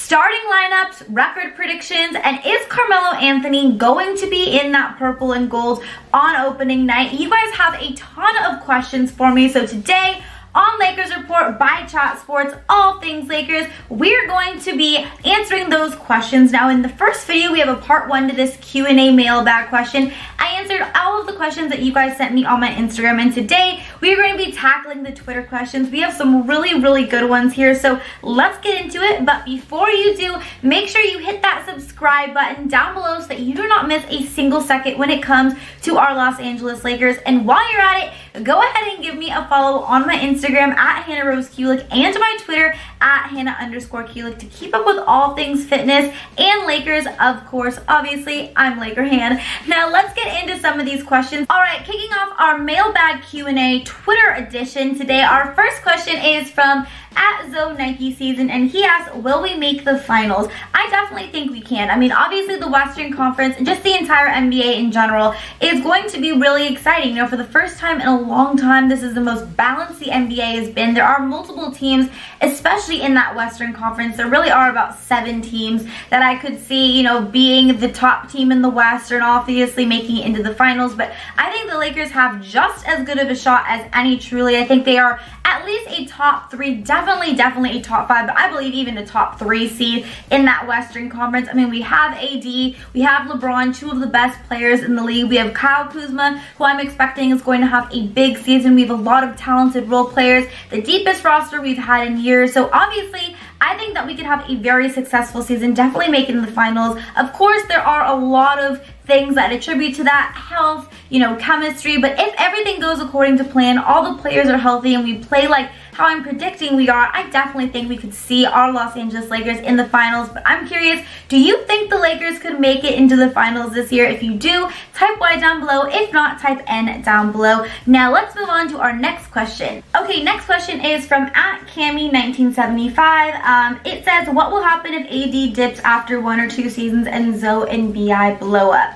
starting lineups, record predictions, and is Carmelo Anthony going to be in that purple and gold on opening night? You guys have a ton of questions for me, so today on Lakers Report by Chat Sports, all things Lakers, we're going to be answering those questions. Now, in the first video, we have a part 1 to this Q&A mailbag question. I answered all of the questions that you guys sent me on my Instagram, and today we're going to be tackling the Twitter questions. We have some really good ones here, so let's get into it. But before you do, make sure you hit that subscribe button down below so that you do not miss a single second when it comes to our Los Angeles Lakers. And while you're at it, go ahead and give me a follow on my Instagram at Hannah Rose Kulik and my Twitter at Hannah_Kulik to keep up with all things fitness and Lakers, of course. Obviously, I'm Laker Han. Now let's get into some of these questions. All right, kicking off our mailbag Q&A Twitter edition today. Our first question is from @ZoNikeSeason, and he asks, will we make the finals? I definitely think we can. I mean, obviously the Western Conference and just the entire NBA in general is going to be really exciting. You know, for the first time in a long time, this is the most balanced the NBA has been. There are multiple teams, especially in that Western Conference. There really are about 7 teams that I could see, you know, being the top team in the West and obviously making it into the finals. But I think the Lakers have just as good of a shot as any, truly. I think they are at least a top 3, definitely a top 5, but I believe even a top 3 seed in that Western Conference. I mean, we have AD, we have LeBron, 2 of the best players in the league. We have Kyle Kuzma, who I'm expecting is going to have a big season. We have a lot of talented role players, the deepest roster we've had in years. So obviously, I think that we could have a very successful season, definitely making the finals. Of course, there are a lot of things that attribute to that: health, you know, chemistry. But if everything goes according to plan, all the players are healthy, and we play like how I'm predicting we are, I definitely think we could see our Los Angeles Lakers in the finals. But I'm curious, do you think the Lakers could make it into the finals this year? If you do, type Y down below. If not, type N down below. Now let's move on to our next question. Okay, next question is from @Cammy1975. It says, what will happen if AD dips after 1 or 2 seasons and Zoe and BI blow up?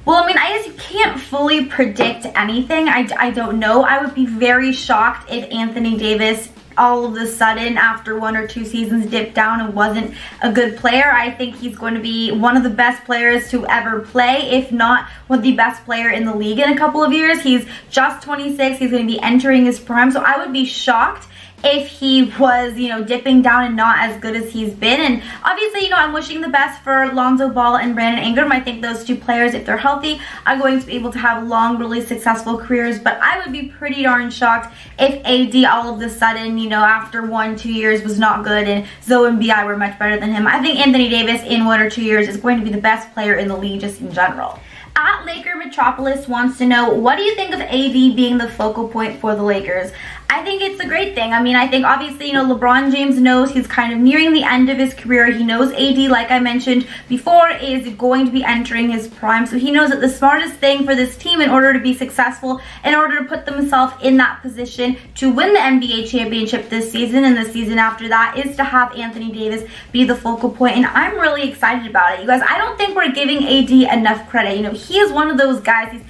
Well, I mean, I guess you can't fully predict anything. I don't know. I would be very shocked if Anthony Davis all of a sudden after 1 or 2 seasons dipped down and wasn't a good player. I think he's going to be one of the best players to ever play, if not the best player in the league in a couple of years. He's just 26. He's going to be entering his prime. So I would be shocked if he was, you know, dipping down and not as good as he's been. And obviously, you know, I'm wishing the best for Lonzo Ball and Brandon Ingram. I think those 2 players, if they're healthy, are going to be able to have long, really successful careers. But I would be pretty darn shocked if AD all of a sudden, you know, after 1-2 years was not good and Zoe and BI were much better than him. I think Anthony Davis in 1 or 2 years is going to be the best player in the league just in general. Laker Metropolis wants to know, what do you think of AD being the focal point for the Lakers? I think it's a great thing. I mean, I think obviously, you know, LeBron James knows he's kind of nearing the end of his career. He knows AD, like I mentioned before, is going to be entering his prime. So he knows that the smartest thing for this team in order to be successful, in order to put themselves in that position to win the NBA championship this season and the season after that, is to have Anthony Davis be the focal point. And I'm really excited about it. You guys, I don't think we're giving AD enough credit. You know, he is one of those guys, he's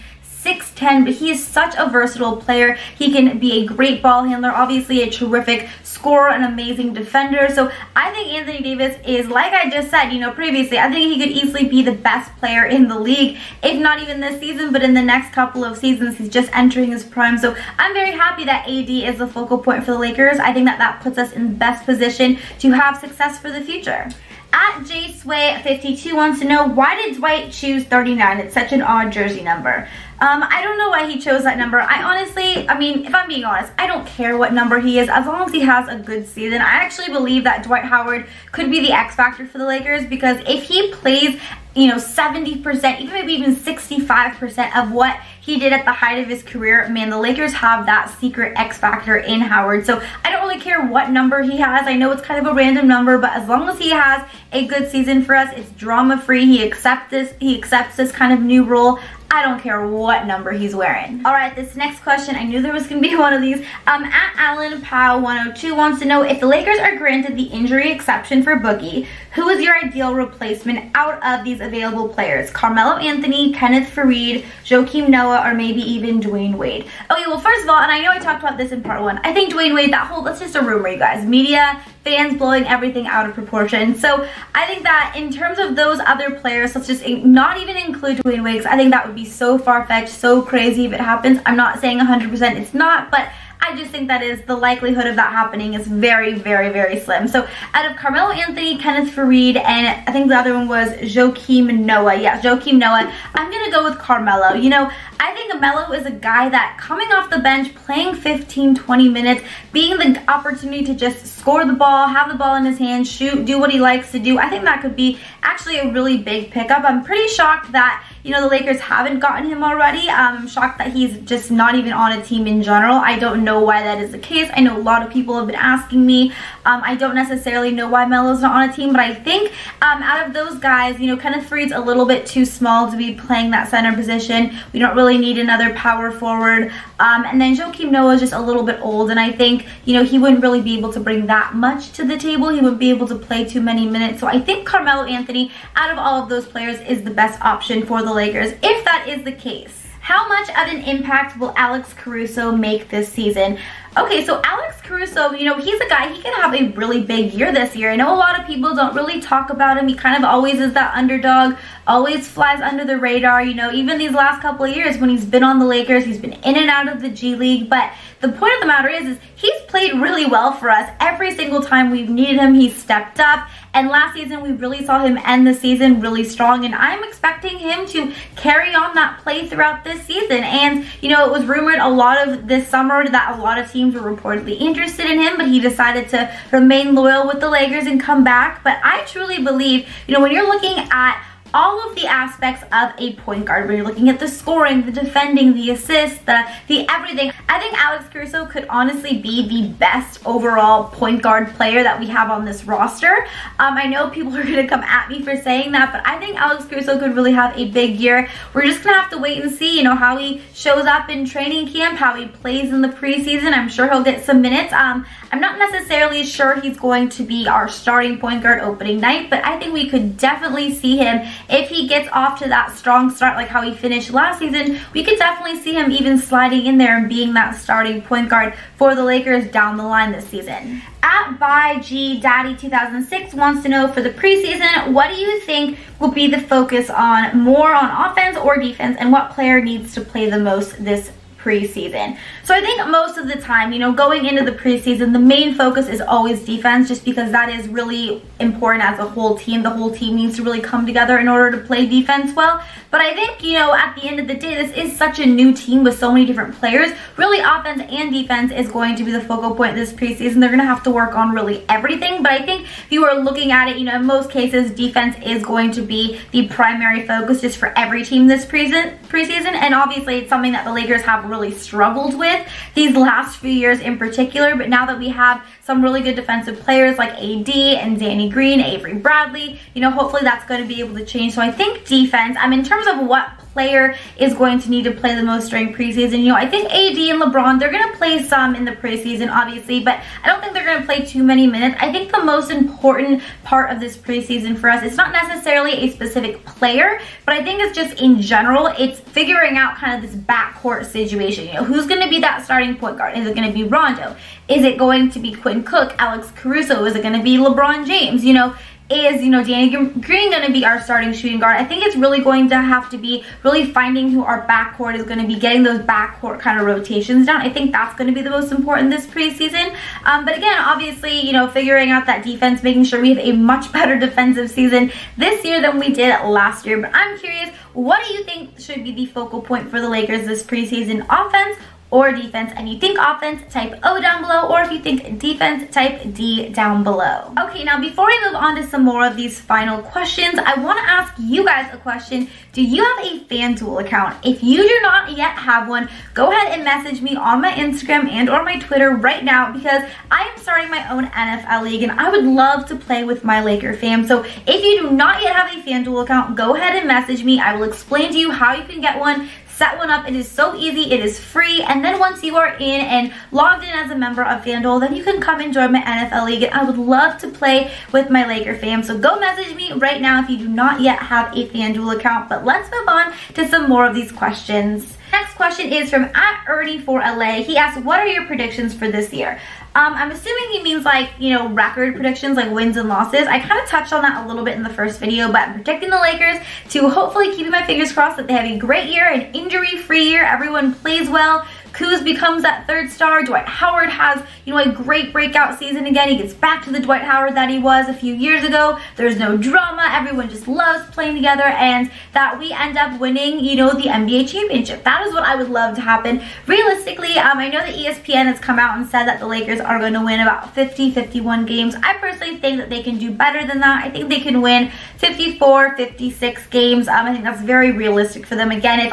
6'10", but he is such a versatile player. He can be a great ball handler, obviously a terrific scorer, an amazing defender. So I think Anthony Davis is, like I just said, you know, previously, I think he could easily be the best player in the league, if not even this season, but in the next couple of seasons. He's just entering his prime. So I'm very happy that AD is the focal point for the Lakers. I think that that puts us in the best position to have success for the future. @JSway52 wants to know, why did Dwight choose 39? It's such an odd jersey number. I don't know why he chose that number. I honestly, I mean, if I'm being honest, I don't care what number he is as long as he has a good season. I actually believe that Dwight Howard could be the X factor for the Lakers, because if he plays, you know, 70%, even maybe even 65% of what he did at the height of his career, man, the Lakers have that secret X factor in Howard. So I don't really care what number he has. I know it's kind of a random number, but as long as he has a good season for us, it's drama free. He accepts this kind of new role. I don't care what number he's wearing. All right, this next question, I knew there was gonna be one of these. @AlanPow102 wants to know, if the Lakers are granted the injury exception for Boogie, who is your ideal replacement out of these available players? Carmelo Anthony, Kenneth Faried, Joakim Noah, or maybe even Dwyane Wade? Okay, well, first of all, and I know I talked about this in part 1, I think Dwyane Wade, that's just a rumor, you guys. Media, fans blowing everything out of proportion. So I think that in terms of those other players, let's just not even include Dwyane Wade. I think that would be so far-fetched, so crazy if it happens. I'm not saying 100% it's not, but I just think that is the likelihood of that happening is very, very, very slim. So out of Carmelo Anthony, Kenneth Faried, and I think the other one was Joakim Noah. Yeah, Joakim Noah. I'm going to go with Carmelo. You know, I think Melo is a guy that coming off the bench, playing 15, 20 minutes, being the opportunity to just score the ball, have the ball in his hand, shoot, do what he likes to do. I think that could be actually a really big pickup. I'm pretty shocked that, you know, the Lakers haven't gotten him already. I'm shocked that he's just not even on a team in general. I don't know why that is the case. I know a lot of people have been asking me. I don't necessarily know why Melo's not on a team, but I think out of those guys, you know, Kenneth Faried's a little bit too small to be playing that center position. We don't really need another power forward. And then Joakim Noah is just a little bit old, and I think, you know, he wouldn't really be able to bring that much to the table. He wouldn't be able to play too many minutes. So I think Carmelo Anthony, out of all of those players, is the best option for the Lakers, if that is the case. How much of an impact will Alex Caruso make this season? Okay, so Alex Caruso, you know, he's a guy, he can have a really big year this year. I know a lot of people don't really talk about him. He kind of always is that underdog, always flies under the radar. You know, even these last couple of years when he's been on the Lakers, he's been in and out of the G League. But the point of the matter is he's played really well for us. Every single time we've needed him, he's stepped up. And last season, we really saw him end the season really strong. And I'm expecting him to carry on that play throughout this season. And, you know, it was rumored a lot of this summer that a lot of teams were reportedly interested in him, but he decided to remain loyal with the Lakers and come back. But I truly believe, you know, when you're looking at all of the aspects of a point guard, when you're looking at the scoring, the defending, the assists, the everything, I think Alex Caruso could honestly be the best overall point guard player that we have on this roster. I know people are going to come at me for saying that, but I think Alex Caruso could really have a big year. We're just going to have to wait and see, you know, how he shows up in training camp, how he plays in the preseason. I'm sure he'll get some minutes. I'm not necessarily sure he's going to be our starting point guard opening night, but I think we could definitely see him. If he gets off to that strong start like how he finished last season, we could definitely see him even sliding in there and being that starting point guard for the Lakers down the line this season. At ByGDaddy2006 wants to know, for the preseason, what do you think will be the focus on, more on offense or defense, and what player needs to play the most this preseason? So I think most of the time, you know, going into the preseason, the main focus is always defense, just because that is really important as a whole team. The whole team needs to really come together in order to play defense well. But I think, you know, at the end of the day, this is such a new team with so many different players. Really, offense and defense is going to be the focal point this preseason. They're going to have to work on really everything. But I think if you are looking at it, you know, in most cases, defense is going to be the primary focus just for every team this preseason. And obviously, it's something that the Lakers have really struggled with these last few years in particular. But now that we have some really good defensive players like AD and Danny Green, Avery Bradley, you know, hopefully that's going to be able to change. So I think defense, in terms of what player is going to need to play the most during preseason, you know, I think AD and LeBron, they're going to play some in the preseason, obviously, but I don't think they're going to play too many minutes. I think the most important part of this preseason for us, it's not necessarily a specific player, but I think it's just in general, it's figuring out kind of this backcourt situation. You know, who's going to be that starting point guard? Is it going to be Rondo? Is it going to be Quinn Cook, Alex Caruso? Is it going to be LeBron James? You know, is, you know, Danny Green going to be our starting shooting guard? I think it's really going to have to be really finding who our backcourt is going to be, getting those backcourt kind of rotations down. I think that's going to be the most important this preseason. But again, obviously, you know, figuring out that defense, making sure we have a much better defensive season this year than we did last year. But I'm curious, what do you think should be the focal point for the Lakers this preseason, offense or defense? And you think offense, type O down below, or if you think defense, type D down below. Okay, now before we move on to some more of these final questions, I want to ask you guys a question. Do you have a FanDuel account? If you do not yet have one, go ahead and message me on my Instagram and or my Twitter right now, because I am starting my own NFL league and I would love to play with my Laker fam. So if you do not yet have a FanDuel account, go ahead and message me. I will explain to you how you can get one. Set one up. It is so easy. It is free. And then once you are in and logged in as a member of FanDuel, then you can come and join my NFL league. And I would love to play with my Laker fam. So go message me right now if you do not yet have a FanDuel account. But let's move on to some more of these questions. Next question is from @Ernie4LA. He asks, what are your predictions for this year? I'm assuming he means like, you know, record predictions, like wins and losses. I kind of touched on that a little bit in the first video, but I'm predicting the Lakers to hopefully, keeping my fingers crossed, that they have a great year, an injury-free year, everyone plays well, Kuz becomes that third star, Dwight Howard has, you know, a great breakout season again. He gets back to the Dwight Howard that he was a few years ago. There's no drama, everyone just loves playing together, and that we end up winning, you know, the NBA championship. That is what I would love to happen. Realistically, I know that ESPN has come out and said that the Lakers are going to win about 50, 51 games. I personally think that they can do better than that. I think they can win 54, 56 games. I think that's very realistic for them. Again, if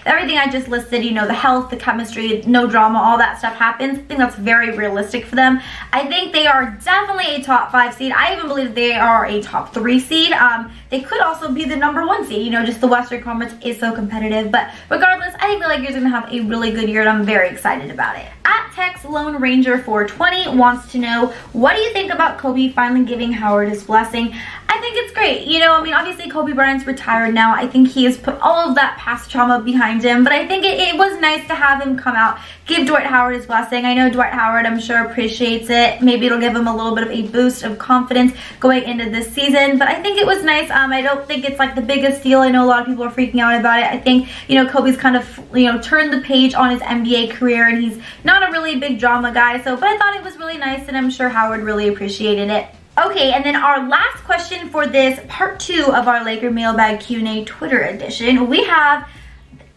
everything I just listed, you know, the health, the chemistry, no drama, all that stuff happens, I think that's very realistic for them. I think they are definitely a top 5 seed. I even believe they are a top 3 seed. They could also be the number 1 seed. You know, just the Western Conference is so competitive. But regardless, I think the Lakers are going to have a really good year, and I'm very excited about it. @Tex Lone Ranger 420 wants to know, what do you think about Kobe finally giving Howard his blessing? I think it's great. You know, I mean, obviously Kobe Bryant's retired now. I think he has put all of that past trauma behind him, but I think it was nice to have him come out, give Dwight Howard his blessing. I know Dwight Howard, I'm sure, appreciates it. Maybe it'll give him a little bit of a boost of confidence going into this season, but I think it was nice. I don't think it's like the biggest deal. I know a lot of people are freaking out about it. I think, you know, Kobe's kind of, you know, turned the page on his NBA career, and he's not a really big drama guy, but I thought it was really nice, and I'm sure Howard really appreciated it. Okay, and then our last question for this part 2 of our Laker Mailbag Q&A Twitter edition, we have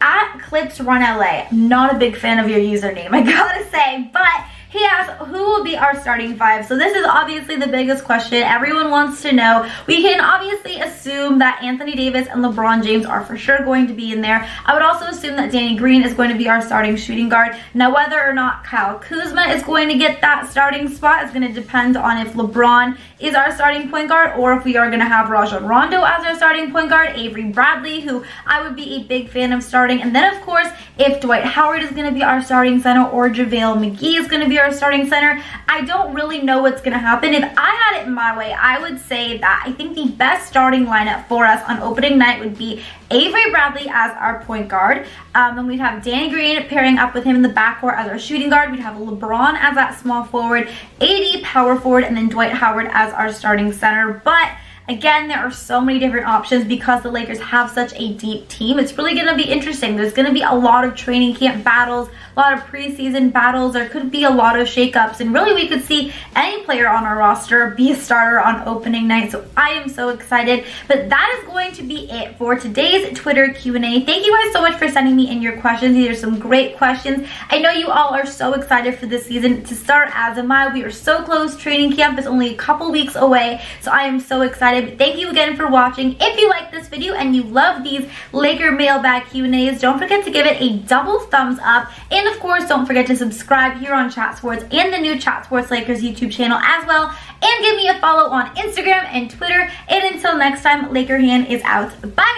@ClipsRunLA. I'm not a big fan of your username, I gotta say, but he asks, who will be our starting 5? So this is obviously the biggest question. Everyone wants to know. We can obviously assume that Anthony Davis and LeBron James are for sure going to be in there. I would also assume that Danny Green is going to be our starting shooting guard. Now, whether or not Kyle Kuzma is going to get that starting spot is going to depend on if LeBron is our starting point guard, or if we are going to have Rajon Rondo as our starting point guard, Avery Bradley, who I would be a big fan of starting, and then of course, if Dwight Howard is going to be our starting center, or JaVale McGee is going to be our starting center. I don't really know what's going to happen. If I had it my way, I would say that I think the best starting lineup for us on opening night would be Avery Bradley as our point guard. Then we'd have Danny Green pairing up with him in the backcourt as our shooting guard. We'd have LeBron as that small forward, AD power forward, and then Dwight Howard as our starting center. But again, there are so many different options because the Lakers have such a deep team. It's really going to be interesting. There's going to be a lot of training camp battles, a lot of preseason battles. There could be a lot of shakeups, and really we could see any player on our roster be a starter on opening night. So I am so excited. But that is going to be it for today's Twitter Q&A. Thank you guys so much for sending me in your questions. These are some great questions. I know you all are so excited for this season to start, as am I. We are so close. Training camp is only a couple weeks away, so I am so excited. But thank you again for watching. If you like this video and you love these Laker Mailbag Q&As, don't forget to give it a double thumbs up. And of course, don't forget to subscribe here on Chat Sports and the new Chat Sports Lakers YouTube channel as well. And give me a follow on Instagram and Twitter. And until next time, Laker Hand is out. Bye!